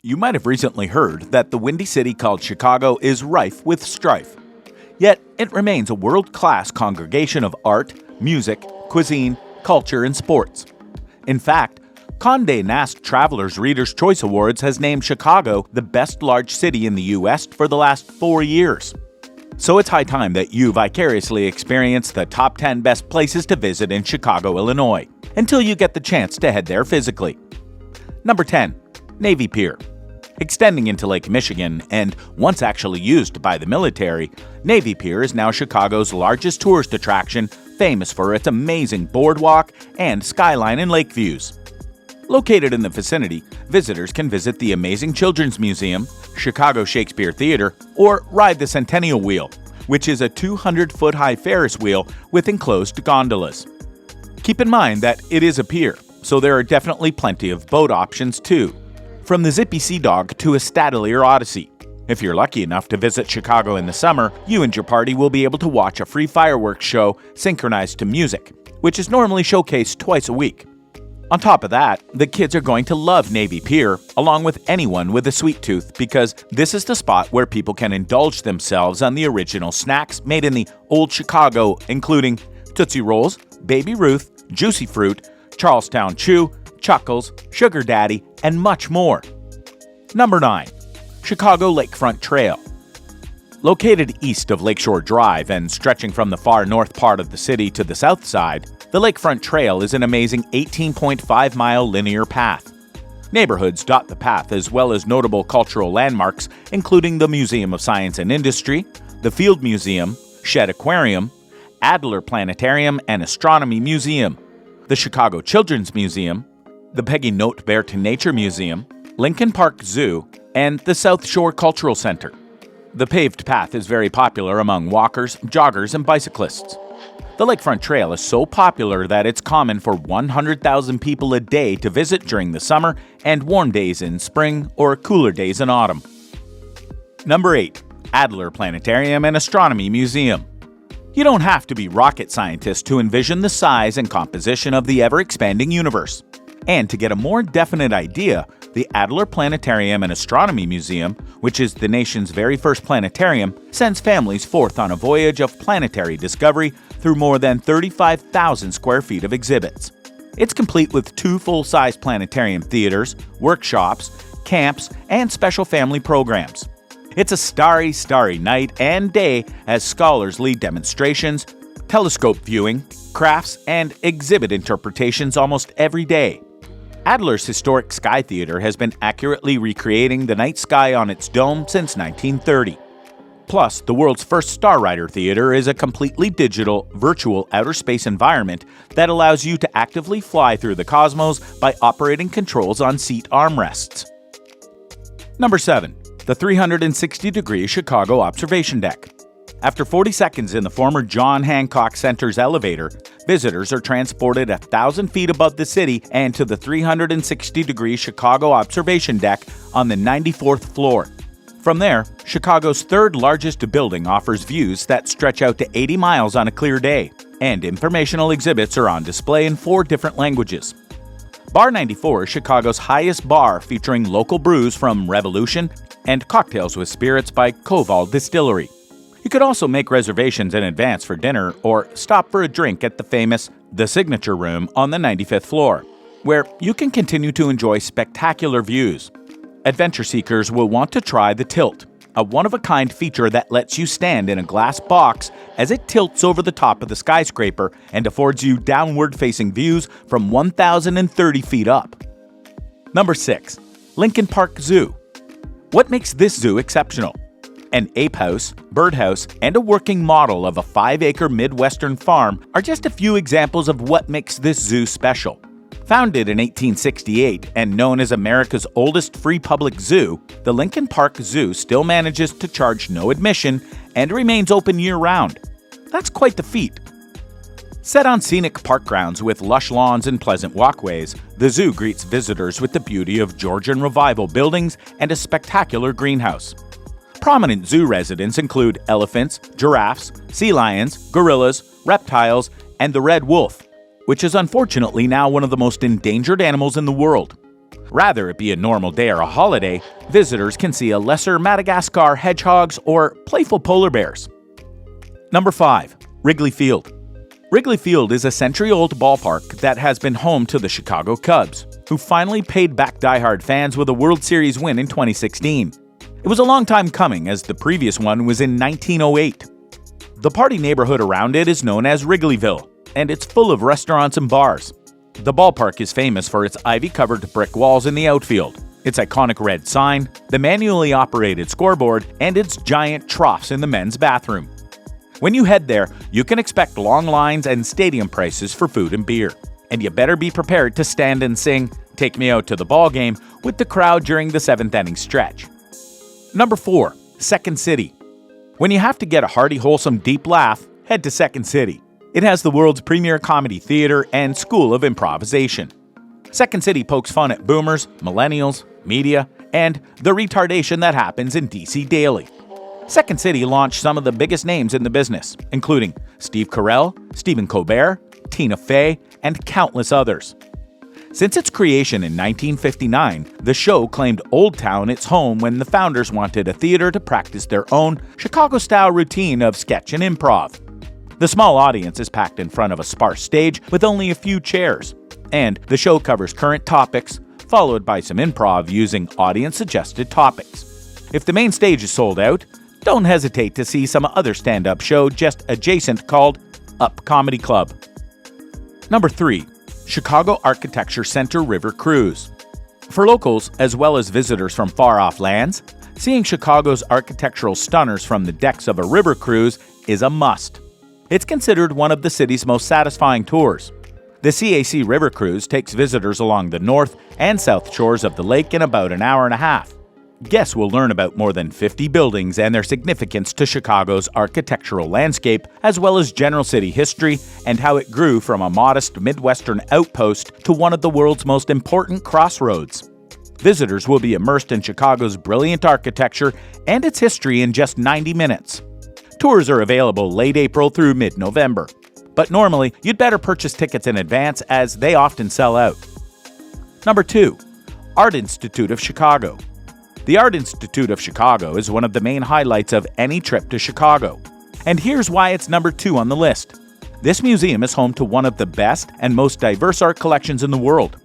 You might have recently heard that the windy city called Chicago is rife with strife. Yet, it remains a world-class congregation of art, music, cuisine, culture, and sports. In fact, Condé Nast Traveler's Reader's Choice Awards has named Chicago the best large city in the U.S. for the last 4 years. So it's high time that you vicariously experience the top 10 best places to visit in Chicago, Illinois, until you get the chance to head there physically. Number 10. Navy Pier. Extending into Lake Michigan, and once actually used by the military, Navy Pier is now Chicago's largest tourist attraction, famous for its amazing boardwalk and skyline and lake views. Located in the vicinity, visitors can visit the Amazing Children's Museum, Chicago Shakespeare Theater, or ride the Centennial Wheel, which is a 200-foot-high Ferris wheel with enclosed gondolas. Keep in mind that it is a pier, so there are definitely plenty of boat options too, from the Zippy Sea Dog to a Stadler Odyssey. If you're lucky enough to visit Chicago in the summer, you and your party will be able to watch a free fireworks show synchronized to music, which is normally showcased twice a week. On top of that, the kids are going to love Navy Pier, along with anyone with a sweet tooth, because this is the spot where people can indulge themselves on the original snacks made in the old Chicago, including Tootsie Rolls, Baby Ruth, Juicy Fruit, Charlestown Chew, Chuckles, Sugar Daddy, and much more. Number 9. Chicago Lakefront Trail. Located east of Lakeshore Drive and stretching from the far north part of the city to the south side, the Lakefront Trail is an amazing 18.5-mile linear path. Neighborhoods dot the path, as well as notable cultural landmarks, including the Museum of Science and Industry, the Field Museum, Shedd Aquarium, Adler Planetarium and Astronomy Museum, the Chicago Children's Museum, the Peggy Notebaert Nature Museum, Lincoln Park Zoo, and the South Shore Cultural Center. The paved path is very popular among walkers, joggers, and bicyclists. The Lakefront Trail is so popular that it's common for 100,000 people a day to visit during the summer and warm days in spring or cooler days in autumn. Number 8. Adler Planetarium and Astronomy Museum. You don't have to be rocket scientists to envision the size and composition of the ever-expanding universe. And to get a more definite idea, the Adler Planetarium and Astronomy Museum, which is the nation's very first planetarium, sends families forth on a voyage of planetary discovery through more than 35,000 square feet of exhibits. It's complete with 2 full-size planetarium theaters, workshops, camps, and special family programs. It's a starry night and day as scholars lead demonstrations, telescope viewing, crafts, and exhibit interpretations almost every day. Adler's historic Sky Theater has been accurately recreating the night sky on its dome since 1930. Plus, the world's first Star Rider Theater is a completely digital, virtual outer space environment that allows you to actively fly through the cosmos by operating controls on seat armrests. Number 7. The 360-degree Chicago Observation Deck. After 40 seconds in the former John Hancock Center's elevator, visitors are transported 1,000 feet above the city and to the 360-degree Chicago Observation Deck on the 94th floor. From there, Chicago's third largest building offers views that stretch out to 80 miles on a clear day, and informational exhibits are on display in 4 different languages. Bar 94 is Chicago's highest bar, featuring local brews from Revolution and cocktails with spirits by Koval Distillery. You could also make reservations in advance for dinner or stop for a drink at the famous The Signature Room on the 95th floor, where you can continue to enjoy spectacular views. Adventure seekers will want to try the Tilt, a one-of-a-kind feature that lets you stand in a glass box as it tilts over the top of the skyscraper and affords you downward-facing views from 1,030 feet up. Number 6. Lincoln Park Zoo. What makes this zoo exceptional? An ape house, birdhouse, and a working model of a 5-acre Midwestern farm are just a few examples of what makes this zoo special. Founded in 1868 and known as America's oldest free public zoo, the Lincoln Park Zoo still manages to charge no admission and remains open year-round. That's quite the feat. Set on scenic park grounds with lush lawns and pleasant walkways, the zoo greets visitors with the beauty of Georgian Revival buildings and a spectacular greenhouse. Prominent zoo residents include elephants, giraffes, sea lions, gorillas, reptiles, and the red wolf, which is unfortunately now one of the most endangered animals in the world. Rather it be a normal day or a holiday, visitors can see a lesser Madagascar hedgehogs or playful polar bears. Number 5. Wrigley Field. Wrigley Field is a century-old ballpark that has been home to the Chicago Cubs, who finally paid back diehard fans with a World Series win in 2016. It was a long time coming, as the previous one was in 1908. The party neighborhood around it is known as Wrigleyville, and it's full of restaurants and bars. The ballpark is famous for its ivy-covered brick walls in the outfield, its iconic red sign, the manually operated scoreboard, and its giant troughs in the men's bathroom. When you head there, you can expect long lines and stadium prices for food and beer. And you better be prepared to stand and sing "Take Me Out to the Ball Game" with the crowd during the 7th inning stretch. Number 4. Second City. When you have to get a hearty, wholesome, deep laugh, head to Second City. It has the world's premier comedy theater and school of improvisation. Second City pokes fun at boomers, millennials, media, and the retardation that happens in DC daily. Second City launched some of the biggest names in the business, including Steve Carell, Stephen Colbert, Tina Fey, and countless others. Since its creation in 1959, the show claimed Old Town its home when the founders wanted a theater to practice their own Chicago-style routine of sketch and improv. The small audience is packed in front of a sparse stage with only a few chairs, and the show covers current topics, followed by some improv using audience-suggested topics. If the main stage is sold out, don't hesitate to see some other stand-up show just adjacent called Up Comedy Club. Number 3. Chicago Architecture Center River Cruise. For locals, as well as visitors from far-off lands, seeing Chicago's architectural stunners from the decks of a river cruise is a must. It's considered one of the city's most satisfying tours. The CAC River Cruise takes visitors along the north and south shores of the lake in about an hour and a half. Guests will learn about more than 50 buildings and their significance to Chicago's architectural landscape, as well as general city history and how it grew from a modest Midwestern outpost to one of the world's most important crossroads. Visitors will be immersed in Chicago's brilliant architecture and its history in just 90 minutes. Tours are available late April through mid-November, but normally you'd better purchase tickets in advance as they often sell out. Number 2. Art Institute of Chicago. The Art Institute of Chicago is one of the main highlights of any trip to Chicago. And here's why it's number 2 on the list. This museum is home to one of the best and most diverse art collections in the world.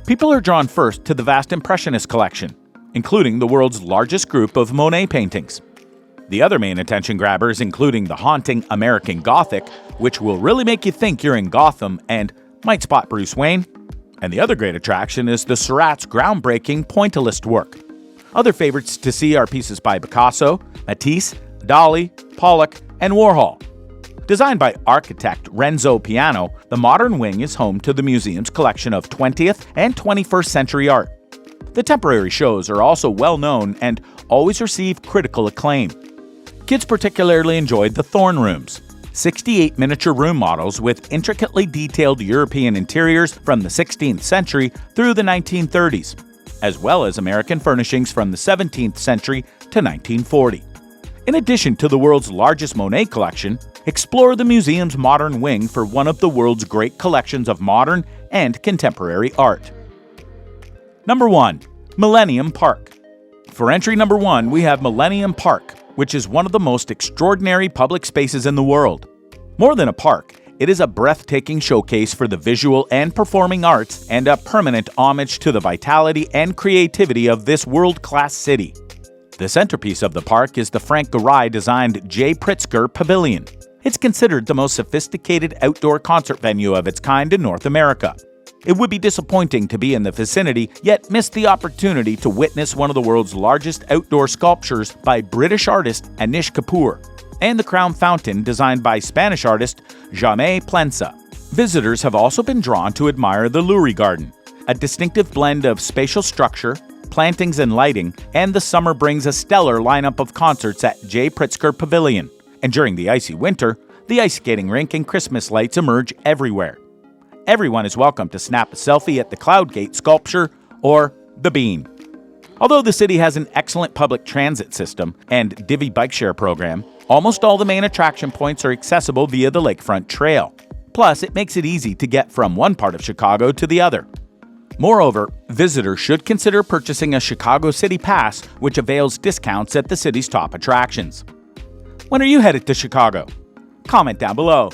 People are drawn first to the vast Impressionist collection, including the world's largest group of Monet paintings. The other main attention grabbers including the haunting American Gothic, which will really make you think you're in Gotham and might spot Bruce Wayne. And the other great attraction is the Seurat's groundbreaking pointillist work. Other favorites to see are pieces by Picasso, Matisse, Dali, Pollock, and Warhol. Designed by architect Renzo Piano, the modern wing is home to the museum's collection of 20th and 21st century art. The temporary shows are also well known and always receive critical acclaim. Kids particularly enjoyed the Thorn Rooms, 68 miniature room models with intricately detailed European interiors from the 16th century through the 1930s. As well as American furnishings from the 17th century to 1940. In addition to the world's largest Monet collection, explore the museum's modern wing for one of the world's great collections of modern and contemporary art. Number 1. Millennium Park. For entry number 1, we have Millennium Park, which is one of the most extraordinary public spaces in the world. More than a park, it is a breathtaking showcase for the visual and performing arts and a permanent homage to the vitality and creativity of this world-class city. The centerpiece of the park is the Frank Gehry-designed J. Pritzker Pavilion. It's considered the most sophisticated outdoor concert venue of its kind in North America. It would be disappointing to be in the vicinity, yet miss the opportunity to witness one of the world's largest outdoor sculptures by British artist Anish Kapoor, and the Crown Fountain designed by Spanish artist Jaume Plensa. Visitors have also been drawn to admire the Lurie Garden, a distinctive blend of spatial structure, plantings and lighting, and the summer brings a stellar lineup of concerts at J. Pritzker Pavilion. And during the icy winter, the ice skating rink and Christmas lights emerge everywhere. Everyone is welcome to snap a selfie at the Cloudgate sculpture or the Bean. Although the city has an excellent public transit system and Divvy bike share program, almost all the main attraction points are accessible via the Lakefront Trail. Plus, it makes it easy to get from one part of Chicago to the other. Moreover, visitors should consider purchasing a Chicago City Pass, which avails discounts at the city's top attractions. When are you headed to Chicago? Comment down below.